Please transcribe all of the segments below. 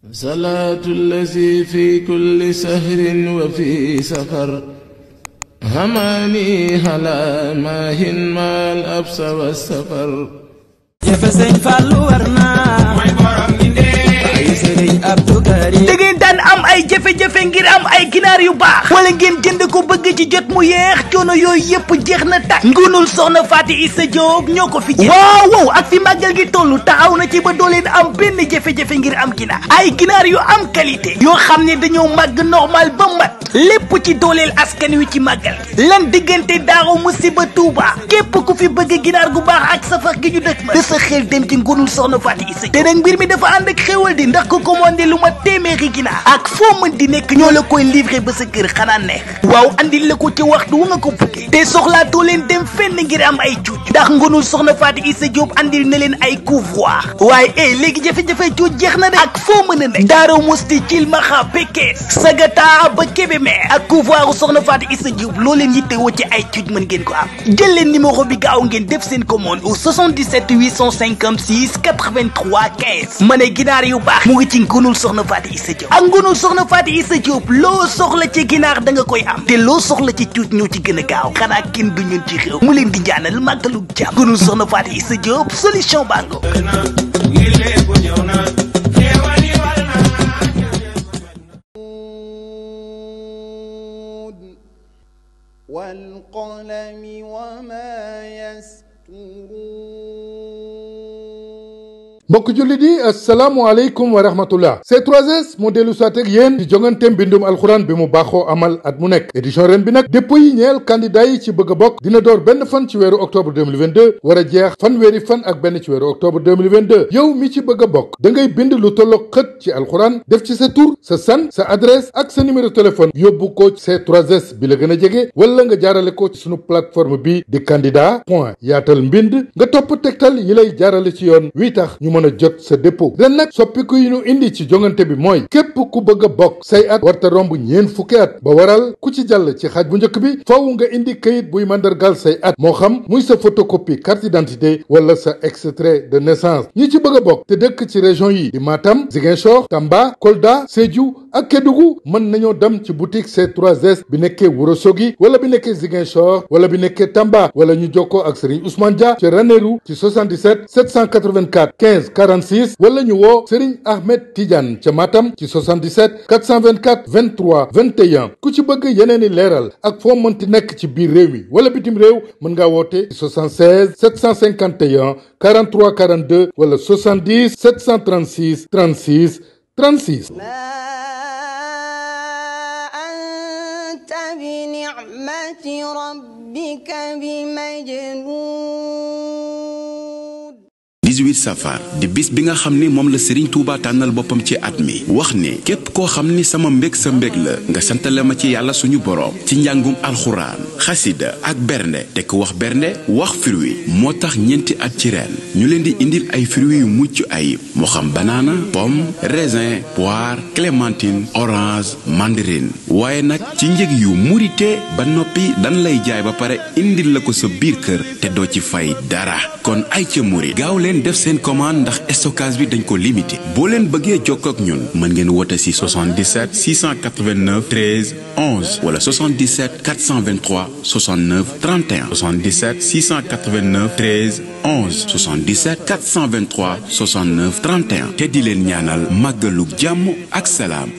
صلاة الذي في كل سهر وفي سفر هماني هلا ماهن ما الأبس والسفر يفسين فالورنا da ngeen daan am ay jafe-jafe ngir am ay ginaar yu baax wala ngeen jënd ko bëgg ci jot mu yeex coono yooyu yëpp jeex na tàkk ngunul soxna Faty Issa Diop ñoo ko fi jeex waaw ak fi màggal gi tollu taxaw na ci ba doo leen am benn jafe-jafe ngir am ginaar ay ginaar yu am qualité yoo xam ne dañoo màgg normal ba mat lépp ci dooleel askan wi ci màggal gi lan diggante Daaru Musti ba Touba képp ku fi bëgg ginaar gu baax ak safar gi ñu dëkk ma da sa xel dem ci ngunul soxna Faty Issa Diop te nag mbir mi dafa ànd ak xéwal di ndax ko commandé lu ma téeméeri ginaar ak foo mën di nekk ñoo la koy livré ba sa kër xanaa neex waaw andil la ko ci waxtu wu nga ko bëggee te soxlaatoo leen dem fenn ngir am ay cuuc ndax ngunul soxna Faty Issa Diop andil na leen ay couvroir waaye léegi jafe-jafe cuuc jeex na de ak foo mën a nekk Daaru Musti Cilmaxa Pekes Sagata ba Kébémer ak couvroiru soxna Faty Issa Diop loo leen yittewoo ci ay cuuc mën ngeen ko am jël leen numéro bi gaaw ngeen def seen commande au 77 856 83 15 ma ne ginaar yu baax mu ngi ci ngunul soxna Faty Issa Diop ak ngunul soxna Faty Issa Diop loo soxla ci ginaar da nga koy am te loo soxla ci cuuc ñoo ci gën a gaaw xanaa kenn du ñun ci réew mu leen di ñaanal màggalu jàmm ngunul soxna Faty Issa Diop solution bango والقلم وما يسطرون mbokk jullit yi asalaamualeykum wa rahmatullah C3S moo dellu soit ak yéen di jongante mbindum alxuraan bi mu baaxoo amal at mu nekk édition ren bi nag dépôt yi ñeel candidat yi ci bëgg a bokk dina door benn fan ci weeru octobre 2022 war a jeex fanweeri fan ak benn ci weeru octobre 2022 yow mi ci bëgg a bokk da ngay bind lu tolloog xët ci alxuraan def ci sa tur sa sant sa adresse ak sa numéro téléphone yóbbu ko C3S bi la gën a jege wala nga jaarale ko ci sunu plateforme bi di candidat point yaatal mbind nga topp tegtal yi lay jaarale ci yoon wi tax ñu mën a jot sa dépôt ren nag soppiku yi ñu indi ci jongante bi mooy képp ku bëgg a bokk say at warta romb ñeen fukki at ba waral ku ci jàll ci xaaj bu njëkk bi faaw nga indi kayit buy mandargal say at moo xam muy sa photocopie carte d'identité wala sa extrait de naissance ñi ci bëgg a bokk te dëkk ci région yi di Matam Ziguinchor Tamba Kolda Sédhiou ak Kédougou mën nañoo dem ci boutique C3S bi nekkee Ourossogui wala bi nekkee Ziguinchor wala bi nekkee Tamba wala ñu jokkoo ak Serigne Ousmane Dia ci Ranérou ci 77 784 15 46 wala ñu woo Serigne Ahmed Tidiane ca Matam ci 77 424 23 21 ku ci bëgg yeneeni leeral ak foo mënti nekk ci biir réew mi wala bitim réew mën ngaa woote 76 751 43 42 wala 70 736 36 36. بنعمة ربك بمجنون 18 safar di bis bi nga xam ni moom la Serigne Touba tànnal boppam ci at mi wax ne képp koo xam ni sama mbég sa mbég la nga santale ma ci yàlla suñu boroom ci njàngum alxuraan xasida ak bernde te ku wax bernde wax fruit moo tax ñeenti at ci ren ñu leen di indil ay fruits yu mucc ayib moo xam banana pomme raisin poire clémentine orange mandarine waaye nag ci njëg yu murite ba noppi dan lay jaay ba pare indil la ko sa biir kër te doo ci fay dara kon ay ca murit gaaw leen def seen commande ndax stockage bi dañ ko limité boo leen bëggee jokkoo ak ñun mën ngeen woote si 77 689 13 11 wala 77 423 69 31 77 689 13 11 77 423 69 31 te di leen ñaanal màggalu jàmm ak salaam.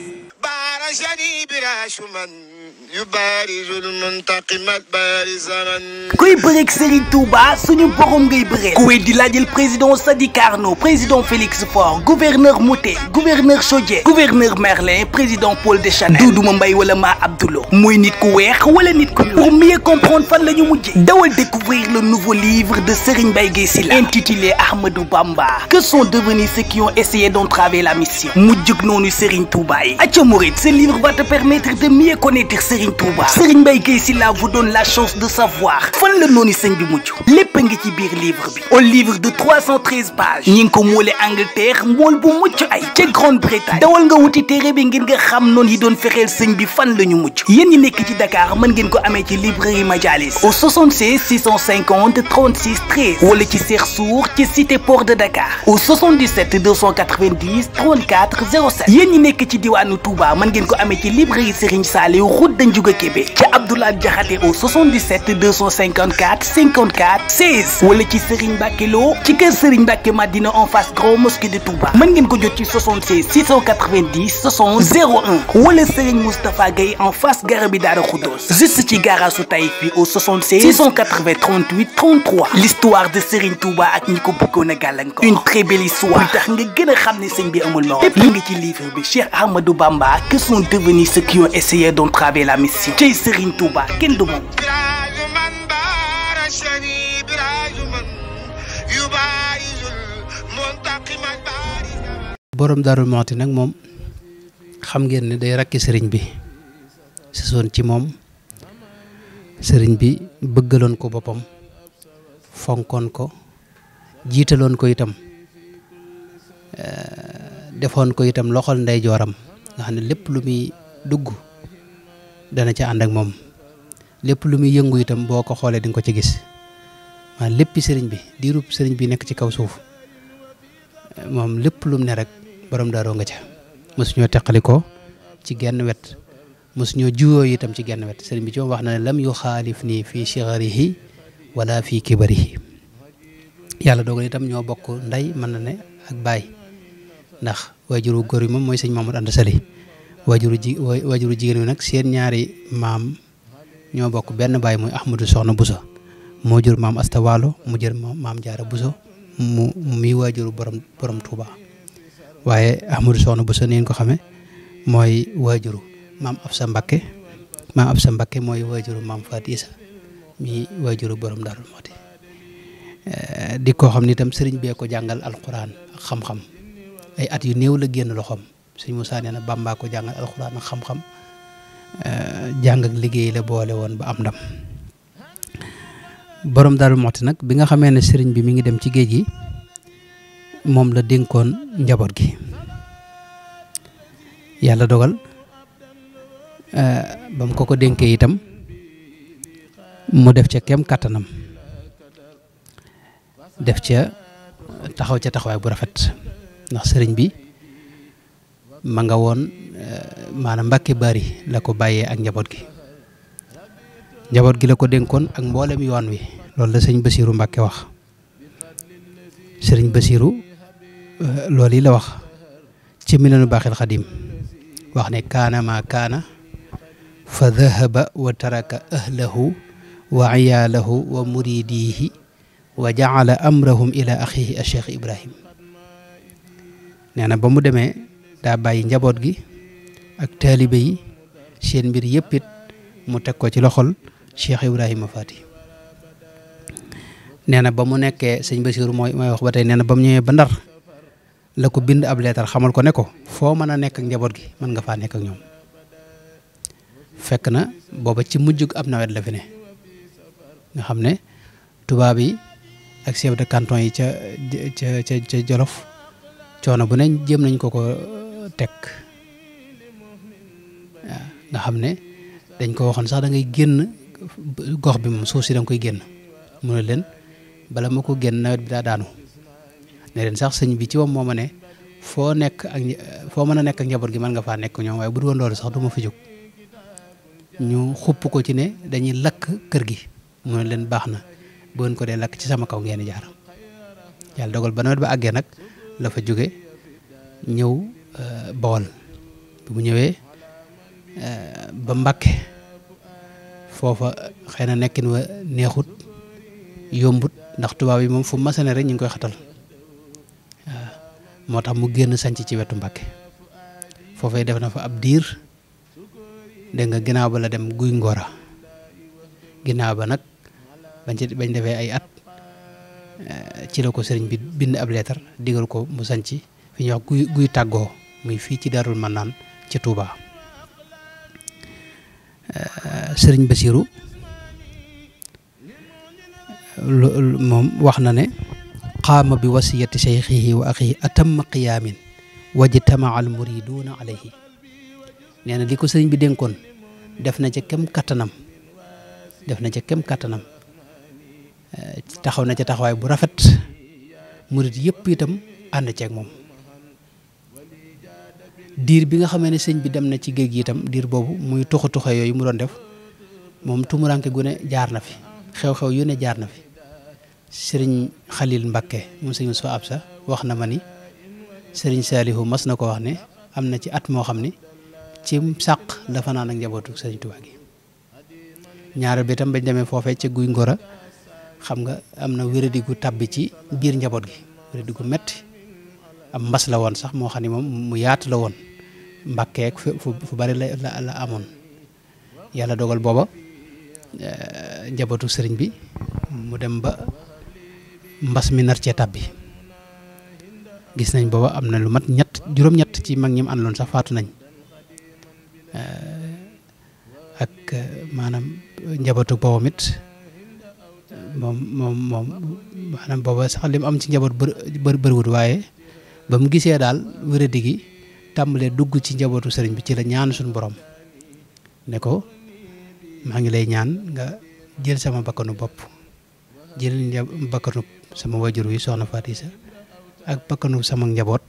kuy bëreeg Serigne Touba suñu borom ngay bëreel ku weddi laajal président Sadi Carnot président Félix Faure gouverneur Mouté gouverneur Chaudié gouverneur Merlin président Paul Deschanel Doudou Mbaye wala Ma Abdoulo muy nit ku weex wala nit ku ñuul pour mieux comprendre fan la ñu mujjee dawal découvrir le nouveau livre de Serigne Mbaye Guèye Sylla intitulé Ahmadou Bamba que sont devenus ceux qui ont essayé d'entraver la mission mujjug noonu Serigne Touba yi acca murit ce livre va te permettre de mieux connaître Serigne Serigne Touba. Serigne Mbaye Guèye Sylla vous donne la chance de savoir fan la noonu sëñ bi mujj lépp ngi ci biir livre bi. un livre de 313 pages ñi ngi ko moole Angleterre mool bu mucc ay ca Grande-Bretagne. dawal nga wuti téere bi ngir nga xam noonu yi doon fexeel sëñ bi fan la ñu mujj. yéen ñi nekk ci Dakar mën ngeen ko amee ci librairie Majalis au 76 650 36 13 wala ci Cheikh Sour ci cité port de Dakar au 77 290 34 07. yéen ñi nekk ci diwaanu Touba mën ngeen ko amee ci librairie Serigne Saliou route de Ndiouga Kébé ci Abdoulaye Diakhaté au 77 254 54 16 wala ci Serigne Mbacké Lo ci kër Serigne Mbacké Madina en face Grand Mosquée de Touba. mën ngeen ko jot ci 76 690 60 01 wala Serigne Moustapha Gueye en face Garabi Daara Khoudoss juste ci garage su Taïf bi au 76 680 38 33. l'histoire de Serigne Touba ak ñi ko bëggoon a gàllankoor. une très belle histoire tax nga gën a xam ne sëñ bi amul morom. lépp nga ci livre bi Cheikh Ahmadou Bamba que sont devenus ceux qui ont essayé d'entraver la mission. tey Serigne Touba kenn du moom. borom Darou Mouhty nag moom xam ngeen ne day rakki sëriñ bi si soon ci moom sëriñ bi bëggaloon ko boppam fonkoon ko jiitaloon ko itam defoon ko itam loxol ndeyjooram nga xam ne lépp lu muy dugg dana ca ànd ak moom lépp lu muy yëngu itam boo ko xoolee di nga ko ci gis maanaam léppi sëriñ bi diirub sëriñ bi nekk ci kaw suuf moom lépp lu mu ne rek borom daaroo nga ca mosuñoo teqalikoo ci genn wet mosuñoo juwoo itam ci genn wet sëriñ bi ci moom wax na ne lam yu xaalif nii fii sigarihi wala fii kibarihi yàlla dogal itam ñoo bokk ndey mën na ne ak baay ndax waajuru góor yi moom mooy sëñ Mamadou Anta Sali waajuru jigéen wi nag seen ñaari maam ñoo bokk benn baay muy Ahmadou Soxna Bousso moo jur maam Asta Waalo mu jër maam Jaara Bousso muy waajuru borom Touba waaye Ahmadou Soxna Bousso ni ngeen ko xamee mooy waajuru maam Absa Mbakke mooy waajuru maam Faat Isa mi waajuru borom Darou Mouhty di ko xam ni itam sëriñ bee ko jàngal alquran ak xam-xam ay at yu néew la génn loxoom sëriñ Moussa nee na Bamba ko jàngal alquran ak xam-xam jàng ak liggéey la boole woon ba am ndam borom Darou Mouhty nag bi nga xamee ne sëriñ bi mi ngi dem ci géej gi moom la dénkoon njaboot gi yàlla dogal ba mu ko dénkee itam mu def ca kem kàttanam def ca taxaw ca taxawaay bu rafet ndax sëriñ bi ma nga woon maanaam Mbàkke Bari la ko bàyyee ak njaboot gi la ko dénkoon ak mboolem yoon wi loolu la sëñ Basiiru Mbàkke wax sëriñ Basiiru loolu yi la wax ci Minanu Baaxil Xadim wax ne kaana ma kaana fa dahaba wa taraka ahlahu wa iyaalahu wa muridihi wa jaala amrahum ila axihi a Cheikh Ibrahim nee na ba mu demee daa bàyyi njaboot gi ak taalibe yi seen mbir yëpp it mu teg ko ci loxol Cheikh Ibrahima Faati nee na ba mu nekkee sëñ Basiiru mooy wax ba tey nee na ba mu ñëwee ba Ndar la ko bind ab leetar xamal ko ne ko foo mën a nekk ak njaboot gi mën nga faa nekk ak ñoom fekk na booba ci mujjug ab nawet la fi ne nga xam ne tubaab yi ak chef de canton yi ca Jolof coono bu ne jéem nañ ko teg waaw nga xam ne dañ ko waxoon sax da ngay génn gox bi moom suuf si da nga koy génn mu ne leen bala ma ko génn nawet bi daa daanu ne leen sax sëñ bi ci moom moo ma ne foo mën a nekk ak njaboot gi mën nga faa nekk ñoom waaye bu dul woon loolu sax du ma fi jóg ñu xupp ko ci ne dañuy lakk kër gi mu ne leen baax na bu ngeen ko dee lakk ci sama kaw ngeen jaar yàlla dogal ba nawet ba àggee nag la fa jóge ñëw Bawol bi mu ñëwee ba Mbàkke foofa xëy na nekkin wa neexut yombut ndax tubaab yi moom fu masane rek ñu ngi koy xatal waaw moo tax mu génn sanc ci wetu Mbàkke foofee def na fa ab diir dégg nga ginnaaw ba la dem Guy Ngora ginnaaw ba nag bañ defee ay at ci la ko sëriñ bi bind ab leetar digal ko mu sanc fi ñuy wax guy tàggoo muy fii ci Darul Manaan ci Touba sëriñ Basiru moom wax na ne qaama bi wasiyati cheikhihi wa axihi atamma qiyaamin wajtamaa al muriduuna alayhi nee na li ko sëriñ bi dénkoon def na ca kem kattanam taxaw na ca taxawaay bu rafet murid yëpp itam ànd ceeg moom diir bi nga xamee ne sëñ bi dem na ci géej gi itam diir boobu muy tuxa yooyu mu doon def moom tumuranke gu ne jaar na fi xew-xew yu ne jaar na fi sëriñ Xalil Mbakke moom sëñ Moussa Absa wax na ma ni sëriñ Saalihu mas na ko wax ne am na ci at moo xam ni ci sàq dafa naan ak njabootu sëriñ Tuubaa gi ñaareel bi itam bañ demee foofee ca guy ngora xam nga am na wéradi gu tàbbi ci biir njaboot gi wéradi gu metti am mbas la woon sax moo xam ne moom mu yaatu la woon mbàkkeek fu bari la amoon yàlla dogal booba njabootu sëriñ bi mu dem ba mbas mi nar cee tàbbi gis nañ booba am na lu mat juróom-ñett ci mag ñim àndoon sax faatu nañ ak maanaam njabootu boobam it moom maanaam booba sax li mu am ci njaboot bëriwut waaye ba mu gisee daal wéradi gi tàmbalee dugg ci njabootu sëriñ bi ci la ñaan suñu borom ne ko maa ngi lay ñaan nga jël sama bakkanu bopp jël bakkanu sama wajur wi soxna Fatisa ak bakkanu sama njaboot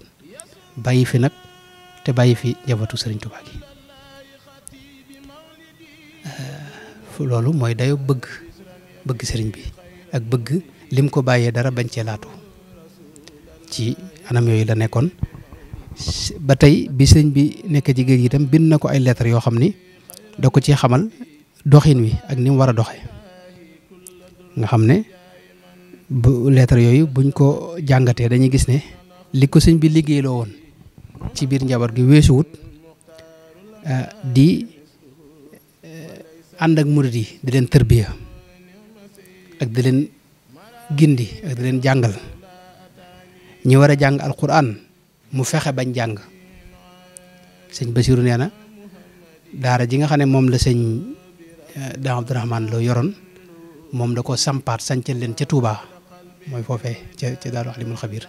bàyyi fi nag te bàyyi fi njabootu sëriñ Tuubaa gi loolu mooy dayo bëgg sëriñ bi ak bëgg lim ko bàyyee dara bañ cee laatu ci anam yooyu la nekkoon ba tey bi sëriñ bi nekk ci géej gi itam bind na ko ay lettres yoo xam ni da ko ci xamal doxin wi ak ni mu war a doxe nga xam ne bu lettres yooyu buñ ko jàngatee dañuy gis ne li ko sëriñ bi liggéeyloo woon ci biir njaboot gi weesuwut di ànd ak murid yi di leen tërbiya ak di leen gindi ak di leen jàngal ñi war a jàng alquran mu fexe bañ jàng sëñ Basiru nee na daara ji nga xam ne moom la sëñ Daam Abdourahmane Lo yoroon moom da ko sampaat sancal leen ca Touba mooy foofee ca Daaru Alimul Xabiir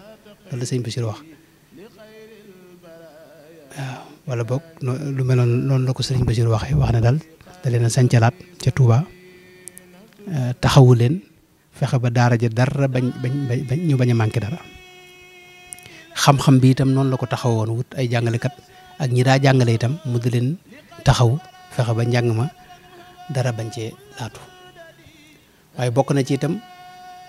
loolu la sëñ Basiru wax waaw wala boog lu meloon noonu la ko sëriñ Basiru waxee wax ne daal da leen a sancalaat ca Touba taxawu leen fexe ba daara ja dara bañ ñu bañ a manqué dara xam-xam bi itam noonu la ko taxawoon wut ay jàngalekat ak ñi daa jàngale itam mu di leen taxaw fexe ba njàng ma dara bañ cee laatu waaye bokk na ci itam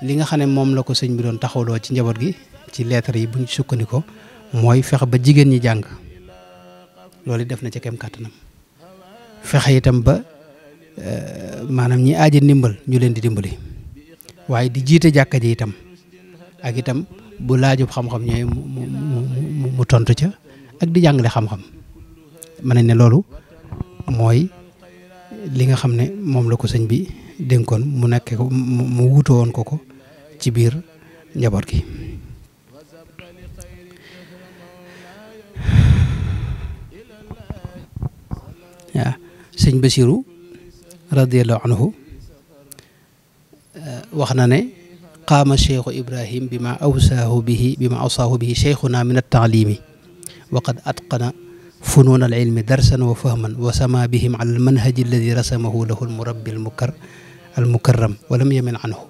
li nga xam ne moom la ko sëñ bi doon taxawloo ci njaboot gi ci lettre yi buñ sukkandikoo mooy fexe ba jigéen ñi jàng loolu def na ca kem kàttanam fexe itam ba maanaam ñi aaji ndimbal ñu leen di dimbali waaye di jiite jàkka ji itam ak itam bu laajub xam-xam ñooy mu tontu ca ak di jàngale xam-xam mën nañ ne loolu mooy li nga xam ne moom la ko sëñ bi dénkoon mu nekkee ko mu wutoo woon ko ci biir njaboot gi waaw sëñ Basiru radiyallahu anhu wax na ne qaama cheikhu ibrahim bi ma awsaahu bihi cheikhuna min altaalimi wa qad atqana funuun alilmi darsan wa fahman wa sama bihim ala almanhaji alladi rasamahu lahu almurabbi almukarram wa lam yamin anhu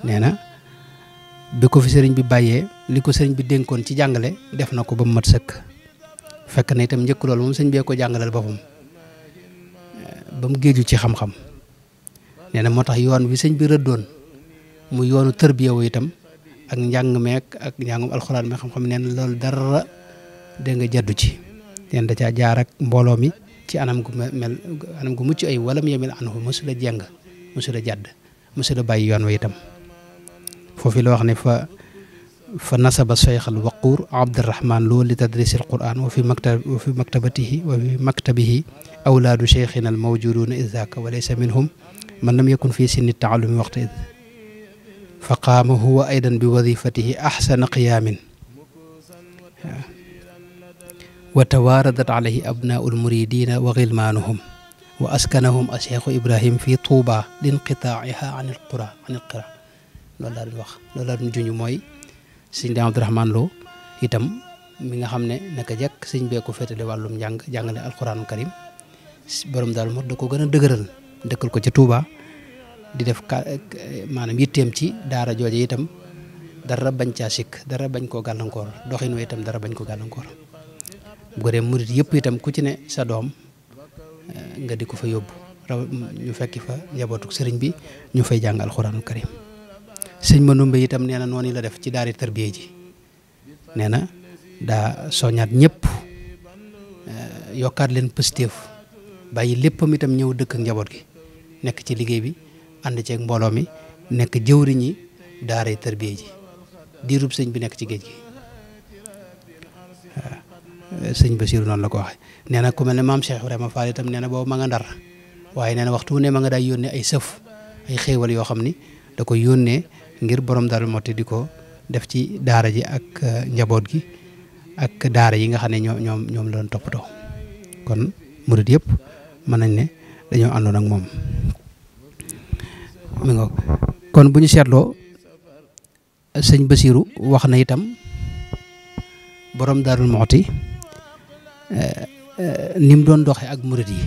nee na bi ko fi sëriñ bi bàyyee li ko sëriñ bi dénkoon ci jàngale def na ko ba mu mat sëkk fekk na itam njëkk loolu moom sëriñ bee ko jàngalal boppam ba mu géeju ci xam-xam nee na moo tax yoon bi sëñ bi rëddoon mu yoonu tërbiya wu itam ak njàng meek ak njàngum alxuraan mi xam-xam nee na loolu dara dégg nga jaddu ci leen da caa jaar ak mbooloo mi ci anam gu mucc ay walam yemil anhu mosula jeng mosula jadd mosula bàyyi yoon wa itam foofu la wax ne fa nasaba cheikh al waquur abdurahman Lo li tadris al quran wa fi maktabihi awlaadu cheikhina al mawjuduna izaka wa laysa minhum man lam yakun fi sinni taalumi waxta id fa qaama huwa aydan bi wadifatihi axsana qiyaamin wa tawaaradat alayhi abnaau almuridina wa gilmaanuhum wa askanahum acheikhu ibrahim fi tuuba linqitaa'iha anil qura loolu laa doon wax loolu laa doon junj mooy sëñ Daam Abdourahmane Lo itam mi nga xam ne naka jekk sëñ bee ko féetale wàllum jàngale alquranul karim borom daal moo da ko gën a dëgëral dëkkal ko ca Touba di def maanaam yitteem ci daara jooje itam dara bañ caa sikk dara bañ koo gàllankoor doxin wa itam dara bañ ko gàllankoor bu ko dee murit yëpp itam ku ci ne sa doom nga di ko fa yóbbu ñu fekki fa njabootu sëriñ bi ñu fay jàng alxuraanul karim sëñ Manumbe itam nee na noonu la def ci daari tarbiya ji nee na daa soññaat ñëpp yokkaat leen pëstéef bàyyi léppam itam ñëw dëkk ak njaboot gi nekk ci liggéey bi ànd ceeg mbooloo mi nekk jëwriñi daaray tarbiya ji diirub sëñ bi nekk ci géej gi waaw sëñ Basiru noonu la ko waxe nee na ku mel ne maam Cheikh Ibrahima Fall itam nee na boobu ma nga Ndar waaye nee na waxtu ne ma nga daay yónnee ay sëf ay xéewal yoo xam ni da ko yónnee ngir borom Daaru Muxti di ko def ci daara ji ak njaboot gi ak daara yi nga xam ne ñoom la doon toppatoo kon murid yëpp mën nañ ne dañoo àndoon ak moom mi nga kon bu ñu seetloo sëñ Basiru wax na itam borom Daaru Muxti ni mu doon doxe ak murid yi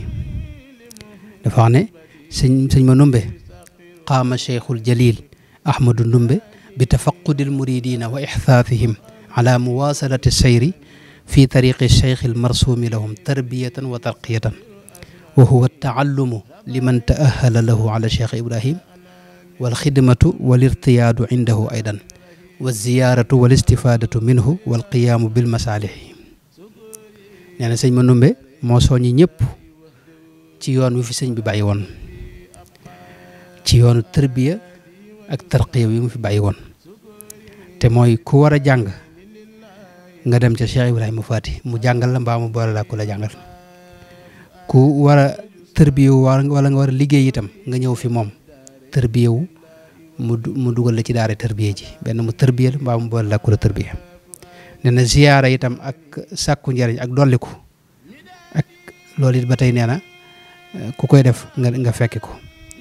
dafa wax ne sëñ ma numbe qaama cheikhul jalil ahmadu ndumbe bi tafaqudil muridina wa ixfaafihim ala muwasalati sayri fi tariqi cheikh almarsumi lahum tarbiyatan wa tarqiyatan wa huwa taallumu liman taahala lahu ala cheikh ibrahim walxidmatu walirtiyaadu indahu aydan walziyaratu walistifadatu minhu walqiyaamu bilmasaalixi nee na sëñ Manumbe moo soññi ñëpp ci yoon wi fi sëñ bi bàyyi woon ci yoonu tërbiya ak tarqiya bi mu fi bàyyi woon te mooy ku war a jàng nga dem ca Cheikh Ibrahima Faty mu jàngal la mbaa mu boole la ku la jàngal ku war a tërbiyewu wala nga war a liggéey itam nga ñëw fi moom tërbiyewu mu dugal la ci daara tërbiye ji benn mu tërbiye la mbaa mu boole la ku la tërbiye nee na ziyaara itam ak sàkku njariñ ak dolliku ak loolu it ba tey nee na ku koy def nga fekki ko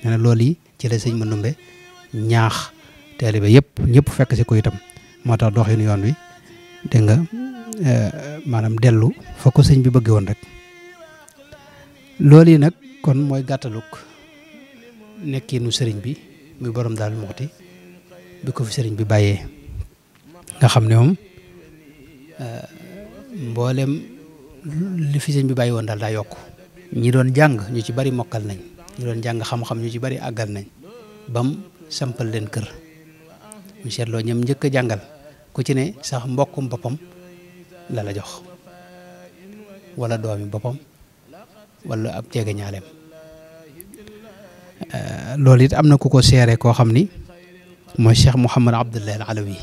nee na loolu yi ci la sëñ Manumbe ñaax taalibe yëpp ñëpp fekk si ko itam moo tax doxinu yoon wi dégg nga maanaam dellu fa ko sëñ bi bëgg woon rek loolu yi nag kon mooy gàttaluk nekkinu sëriñ bi muy borom Daaru Muxti bi ko fi sëriñ bi bàyyee nga xam ne moom mboolem li fi sëñ bi bàyyi woon daal daa yokk ñi doon jàng ñu ci bari mokkal nañ ñi doon jàng xam-xam ñu ci bari àggal nañ bam sampal leen kër mu seetloo ñoom njëkk a jàngal ku ci ne sax mbokkum boppam la la jox wala doomi boppam wala ab jege ñaaleem loolu it am na ku ko seere koo xam ni mooy Cheikh Mouhamad Abdullah al Alawi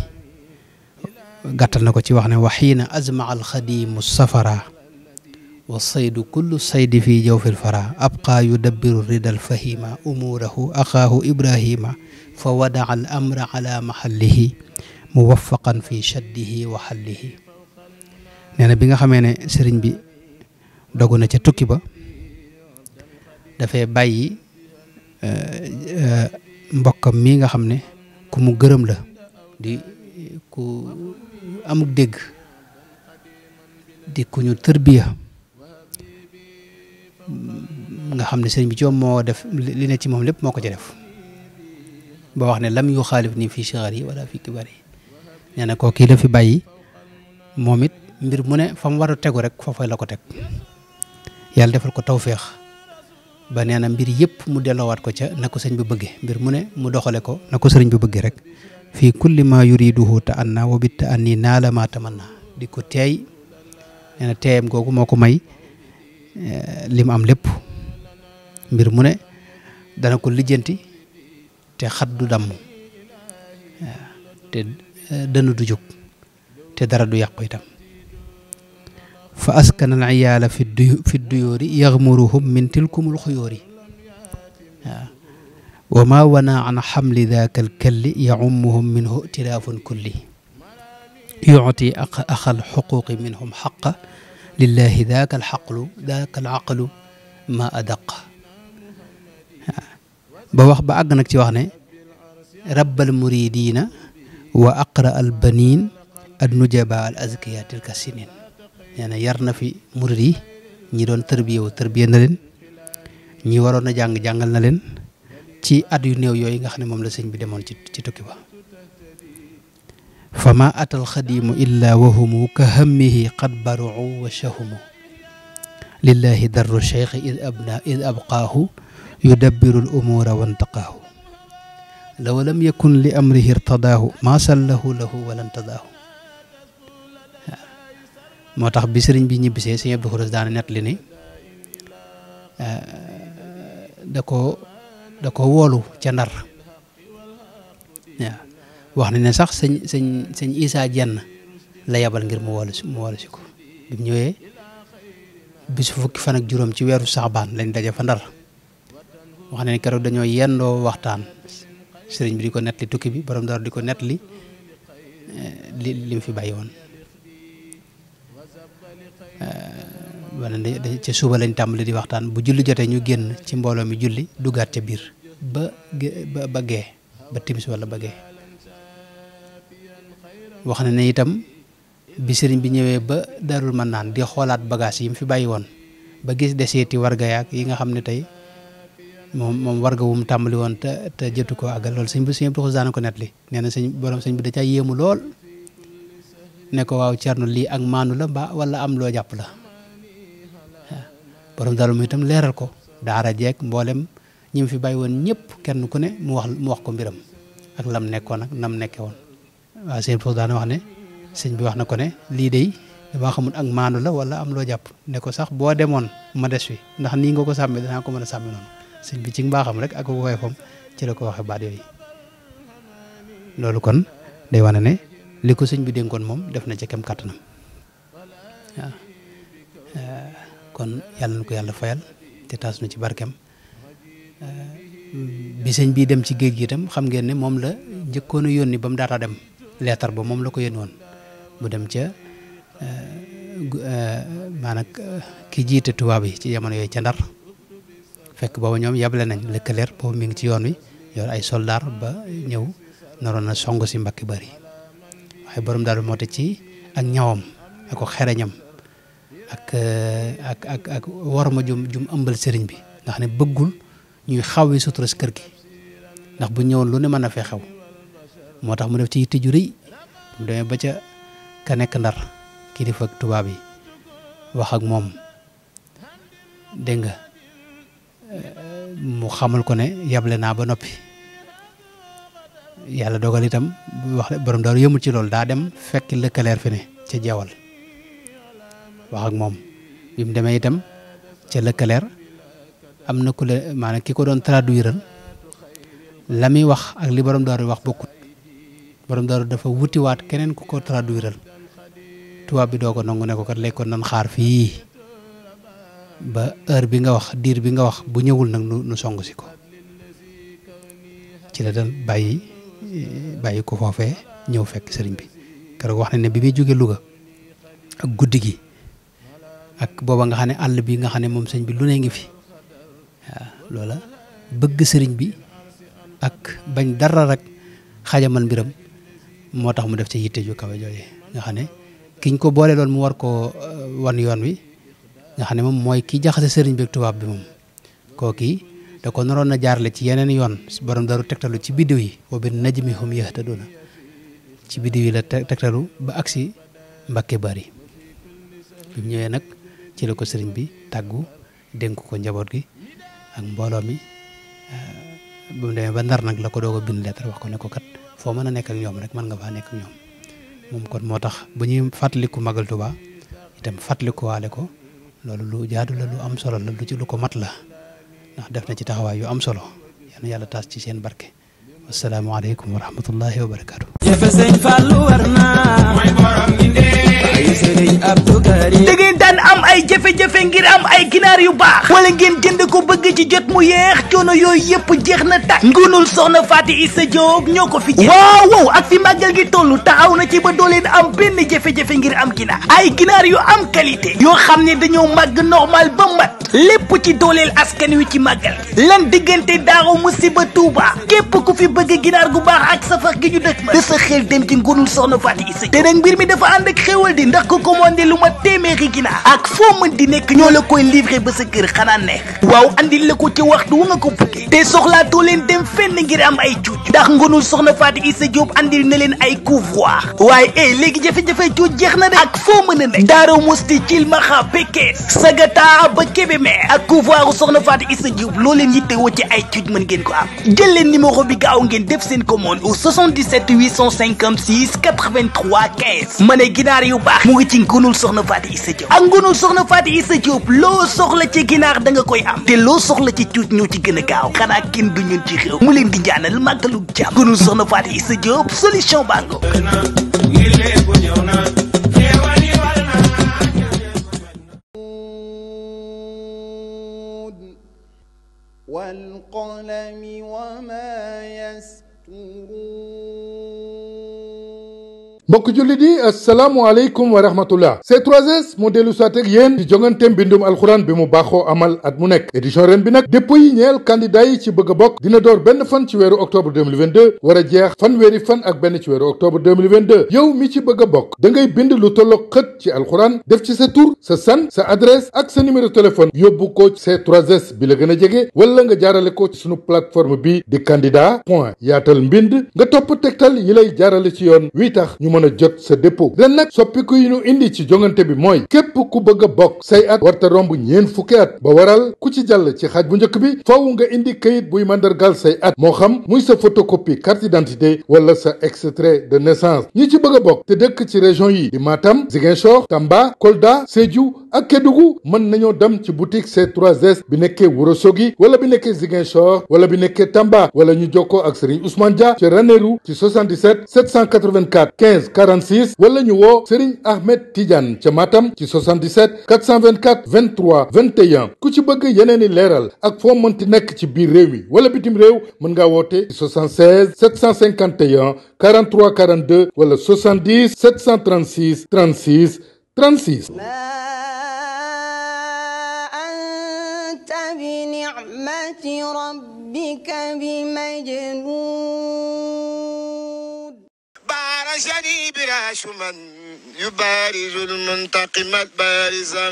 gàttal na ko ci wax ne wa xiina azmaa alxadimu safara wa saydu kullu saydi fi jawfil fara abqa yudabbiru ridal fahima umuurahu axaahu ibrahima fa wadaa al amra ala mahallihi muwaffaqan fi shaddihi wa xallihi nee na bi nga xamee ne sëriñ bi dogu na ca tukki ba dafay bàyyi mbokkam mii nga xam ne ku mu gërëm la di ku amuk dégg di ku ñu tërbiya nga xam ne sëriñ bi ci moom moo def li ne ci moom lépp moo ko ci def ba wax ne lam yu xaalif nii fii sigari wala fii kibari nee na koo kii la fi bàyyi moom it mbir mu ne fa mu war a tegu rek foofa la ko teg yàlla defal ko tawféex ba nee na mbir yëpp mu delloowaat ko ca na ko sëñ bi bëggee mbir mu ne mu doxale ko na ko sëriñ bi bëggee rek fii kulli ma yuriduhu ta anna wa bit ta anni naala ma tamanna di ko teey nee na teeyam googu moo ko may li mu am lépp mbir mu ne dana ko lijjanti te xat du damm te dënn du jóg te dara du yàqu itam fa askana al iyaala fi duyóori yaxmuruhum min tilkumul xuyóori wa ma wana an xamli daaka alkalli yaummuhum minhu tilaafun kulli yuti axal xuquqi minhum xaqa lillahi daaka alaqlu ma adaq ba wax ba àgg nag ci wax ne rabbal muridina wa aqra al banin ad nujaba al azkiya tilka sinin nee na yar na fi murid yi ñi doon tërbiye na leen ñi waroon a jàngal na leen ci at yu néew yooyu nga xam ne moom la sëñ bi demoon ci tukki ba fa ma atal xadimu illa wahumu ka hammihi qad baruu wa shahumu lillahi darru cheikh id abqaahu yudabbiru l umuura wantaqaahu law lam yakun li amrihi irtadaahu ma sallahu lahu wala ntadaahu moo tax bi sëriñ bi ñibbisee sëñ Abdou Khoudoss daana nett li ni da ko woolu ca Ndar waaw wax na ne sax sëñ Isaa Jenn la yabal ngir mu woolu si ko bi mu ñëwee bisu fukki fan ak juróom ci weeru Saxbaan lañ daje fa Ndar wax na ne keroog dañoo yendoo waxtaan sëriñ bi di ko nettali tukki bi borom Ndar di ko nettali li mu fi bàyyi woon wala ca suba lañ tàmbali di waxtaan bu julli jotee ñu génn ci mbooloo mi julli duggaat ca biir ba gee ba timis wala ba gee wax na ne itam bi sëriñ bi ñëwee ba Daarul Mannaan di xoolaat bagage yi mu fi bàyyi woon ba gis deseeti warga yaak yi nga xam ne tey moom warga wu mu tàmbali woon te jotu ko àggal loolu sëñ Abdou Khoudoss daana ko nettali nee na sëñ bi da caa yéemu lool ne ko waaw Cerno lii ak maanu la mbaa wala am loo jàpp la borom daal mu itam leeral ko daara jeeg mboolem ñi mu fi bàyyi woon ñëpp kenn ku ne mu wax ko mbiram ak lam nekkoon ak nam nekke woon waaw sëñ Abdou daana wax ne sëñ bi wax na ko ne lii de damaa xamul ak maanu la wala am loo jàpp ne ko sax boo demoon ma des fi ndax nii nga ko sàmmee danaa ko mën a sàmmi noonu sëñ bi ci mbaaxam rek ak woyofam ci la ko waxee baat yooyu loolu kon day wane ne li ko sëñ bi dénkoon moom def na ci kem kàttanam waaw kon yàlla na ko yàlla fayal te taas na ci barkem bi sëñ bi dem ci géej gi itam xam ngeen ne moom la njëkkoon a yónni ba mu daata dem leetar ba moom la ko yónni woon bu dem ca maanaam ki jiite tubaab yi ci jamono yooyu ca Ndar fekk boobu ñoom yable nañ lëkkaleer boobu mi ngi ci yoon wi yor ay soldaar ba ñëw naroon na song si Mbàkke Bari waaye borom daal moo te ci ak ñawam ak ko xereñam ak worma jum ëmbal sëriñ bi nga xam ne bëggul ñuy xaw yi sutura si kër gi ndax bu ñëwoon lu ne mën na fee xew moo tax mu def ci yitte ju rëy mu demee ba ca ka nekk Ndar kilifa ak tubaab yi wax ak moom dégg nga mu xamal ko ne yable naa ba noppi yàlla dogal itam wax borom daal yëmul ci loolu daa dem fekk lëkkaleer fi ne ca jeewal wax ak moom bi mu demee itam ca lëkkaleer am na ku la maanaam ki ko doon traduiral la muy wax ak li borom daal wax bokkut borom daal dafa wutiwaat keneen ku ko traduiral tubaab bi doo ko nangu ne ko kat léegi kon nan xaar fii ba heure bi nga wax diir bi nga wax bu ñëwul nag nu song si ko ci la dal bàyyi ko foofee ñëw fekk sëriñ bi keroog wax na ne bi muy jóge Louga ak guddi gi ak booba nga xam ne àll bi nga xam ne moom sëriñ bi lu ne ngi fi waaw loola bëgg sëriñ bi ak bañ dara rek xajamal mbiram moo tax mu def ci yitte ju kawe jooje nga xam ne kiñ ko boole loon mu war koo wan yoon wi nga xam ne moom mooy ki jaxase sëriñ bi ak tubaab bi moom kooki da ko naroon na jaarale ci yeneen yoon borom daru tegtalu ci biddiw yi wa bi najmi hum yahtaduna ci biddiw yi la tegtalu ba agsi Mbàkke Bari bi mu ñëwee nag ci la ko sëriñ bi tàggu dénk ko njaboot gi ak mbooloo mi ba mu demee ba Ndar nag la ko doog a bind lettre wax ko ne ko kat foo mën a nekk ak ñoom rek mën nga faa nekk ak ñoom moom kon moo tax bu ñuy fàttaliku Magal Touba itam fàttaliku waale ko loolu lu jaadu la lu am solo la lu ci lu ko mat la ndax def na ci taxawaay yu am solo yal na yàlla taas ci seen barke asalaamaaleykum wa rahmatullahi wa barakaatu. jëfe sëñ Fallu war naa mooy borom ay sëriñ Abdou Karim da ngeen daan am ay jafe-jafe ngir am ay ginaar yu baax wala ngeen jënd ko bëgg ci jot mu yeex coono yooyu yëpp jeex na tàkk ngunul soxna Faty Issa Diop ñoo ko fi waaw ak fi màggal gi toll taxaw na ci ba dooleen am benn jafe-jafe ngir am ginaar ay ginaar yu am qualité yoo xam ne dañoo màgg normal ba mat lépp ci dooleel askan wi ci màggal lan diggante Daaru Musti ba Touba képp ku fi bëgg ginaar gu baax ak safar gi ñu dëkk ma da sa xel dem ci ngunul soxna Faty Issa te nag mbir mi dafa ànd ak xéwal di ndax ko commandé lu ma téeméeri ginaar ak foo mën di nekk ñoo la koy livré ba sa kër xanaa neex waaw andil la ko ci waxtu wu nga ko bëggee te soxlaatoo leen dem fenn ngir am ay cuuj ndax ngunul soxna Faty Issa Diop andil na leen ay couvroir waaye léegi jafe-jafe cuuj jeex na de ak foo mën a nekk Daaru Musti Cilmaxa Pekes Sagata ba Kébémer ak couvroiru soxna Faty Issa Diop loo leen yittewoo ci ay cuuj mën ngeen ko am jël leen numéro bi gaaw ngeen def seen commande au 77 856 83 15 ma ne ginaar yu baax mu ngi ci ngunul soxna Faty Issa Diop ak ngunul soxna Faty Issa Diop loo soxla ci ginaar da nga koy am te loo soxla ci cuuj ñoo ci gën a gaaw xanaa kenn du ñun ci réew mu leen di ñaanal màggalu jàmm ngunul soxna Faty Issa Diop solution bango والقلم وما يسطرون mbokk jullit yi asalaamualeykum wa rahmatullah C3S moo dellu soit ak yéen di jongante mbindum alxuraan bi mu baaxoo amal at mu nekk édition ren bi nag dépôt yi ñeel candidat yi ci bëgg a bokk dina door benn fan ci weeru octobre 2022 war a jeex fanweeri fan ak benn ci weeru octobre 2022 yow mi ci bëgg a bokk da ngay bind lu tolloog xët ci alxuraan def ci sa tur sa san sa adresse ak sa numéro téléphone yóbbu ko C3S bi la gën a jege wala nga jaarale ko ci sunu plateforme bi di candidat point yaatal mbind nga topp tegtal yi lay jaarale ci yoon wi tax ñu mën a jot sa dépôt ren nag soppiku yi ñu indi ci jongante bi mooy képp ku bëgg a bokk say at warta romb ñeen fukki at ba waral ku ci jàll ci xaaj bu njëkk bi faaw nga indi kayit buy mandargal say at moo xam muy sa photocopie carte d'identité wala sa extrait de naissance ñi ci bëgg a bokk te dëkk ci région yi di Matam Ziguinchor Tamba Kolda Sédhiou ak Kédougou mën nañoo dem ci boutique C3S bi nekkee Ourossogui wala bi nekkee Ziguinchor wala bi nekkee Tamba wala ñu jokkoo ak Serigne Ousmane Dia ci Ranérou ci 77 784 15 46 wala ñu woo Serigne Ahmed Tidiane ca Matam ci 77 424 23 21 ku ci bëgg yeneeni leeral ak foo mënti nekk ci biir réew mi wala bitim réew mën ngaa woote 76 751 43 42 wala 70 736 36 36. بنعمة ربك بمجنون بارزني براش من يبارز المنتقم بارزا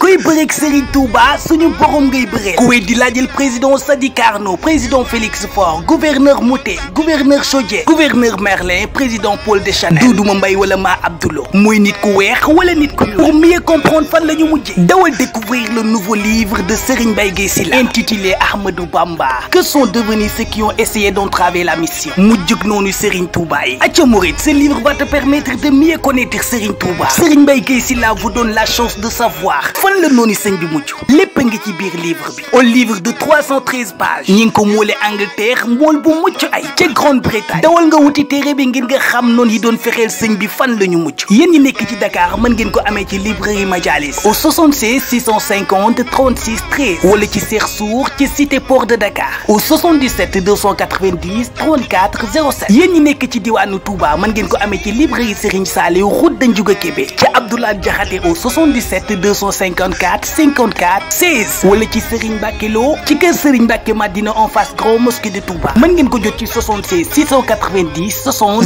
kuy bëreeg Serigne Touba suñu borom ngay bëreel ku weddi laajal président Sadi Carnot président Félix Faure gouverneur Mouté gouverneur Chaudié gouverneur Merlin président Paul Deschanel Doudou Mbaye wala Ma Abdoulo muy nit ku weex wala nit ku ñuul pour mieux comprendre fan la ñu mujjee dawal découvrir le nouveau livre de Serigne Mbaye Guèye Sylla intitulé Ahmadou Bamba que sont devenus ceux qui ont essayé d'entraver la mission mujjug noonu Serigne Touba yi acca Mouride ce livre va te permettre de mieux connaître Serigne Touba Serigne Mbaye Guèye Sylla vous donne la chance de savoir fan la noonu sëñ bi mujj lépp ngi ci biir livre bi un livre de 313 pages ñi ngi ko moole Angleterre mool bu mucc ay ca Grande-Bretagne dawal nga wuti téere bi ngir nga xam noonu yi doon fexeel sëñ bi fan la ñu mujj yéen ñi nekk ci Dakar mën ngeen ko amee ci librairie Majalis au 76 650 36 13 wala ci Cheikh Sour ci cité port de Dakar au 77 290 34 07 yéen ñi nekk ci diwaanu Touba mën ngeen ko amee ci librairie Serigne Saliou route de Ndiouga Kébé ca Abdoulaye Diakhaté au 77 254 54 16 wala ci Serigne Mbacké Lo ci kër Serigne Mbacké Madina en face Grand Mosquée de Touba mën ngeen ko jot ci 76 690 60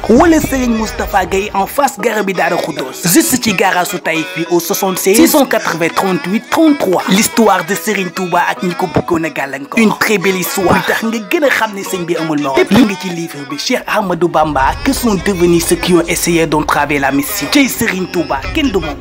01 wala Serigne Moustapha Gueye en face Garabi Daara Khoudoss juste ci garage su Taïf bi au 76 680 38 33 l'histoire de Serigne Touba ak ñi ko bëggoon a gàllankoor une très belle histoire lu tax nga gën a xam ne sëñ bi amul morom lépp li nga ci livre bi Cheikh Ahmadou Bamba que sont devenus ceux qui ont essayé d'entraver la mission cey Serigne Touba kenn du moom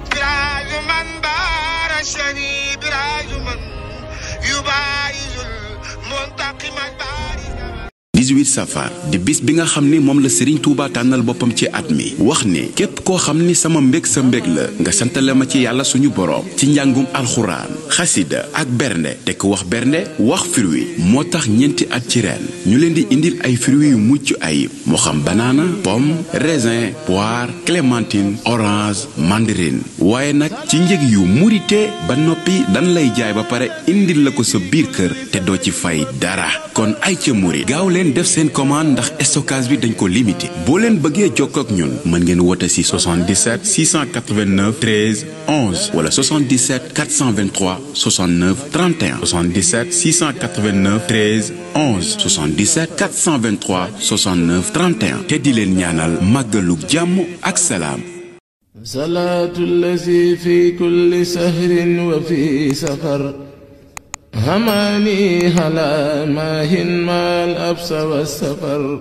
18 safar di bis bi nga xam ni moom la Serigne Touba tànnal boppam ci at mi wax ne képp koo xam ni sama mbég sa mbég la nga santale ma ci yàlla suñu boroom ci njàngum alxuraan xasida ak bernde te ku wax bernde wax fruit moo tax ñeenti at ci ren ñu leen di indil ay fruits yu mucc ayib moo xam banana pomme raisin poire clémentine orange mandarine waaye nag ci njëg yu murite ba noppi dan lay jaay ba pare indil la ko sa biir kër te doo ci fay dara kon ay ca murit gaaw leen def seen commande ndax stockage bi dañ ko limité boo leen bëggee jokkoo ak ñun mën ngeen woote si 77 689 13 11 wala 77 423 69 31 77 689 13 11 77 423 69 31 te di leen ñaanal màggalug jàmm ak salaam. salaatu allazi fi kulli sahrin wa fi safar هماني هلا ماهن ما الأبس والسفر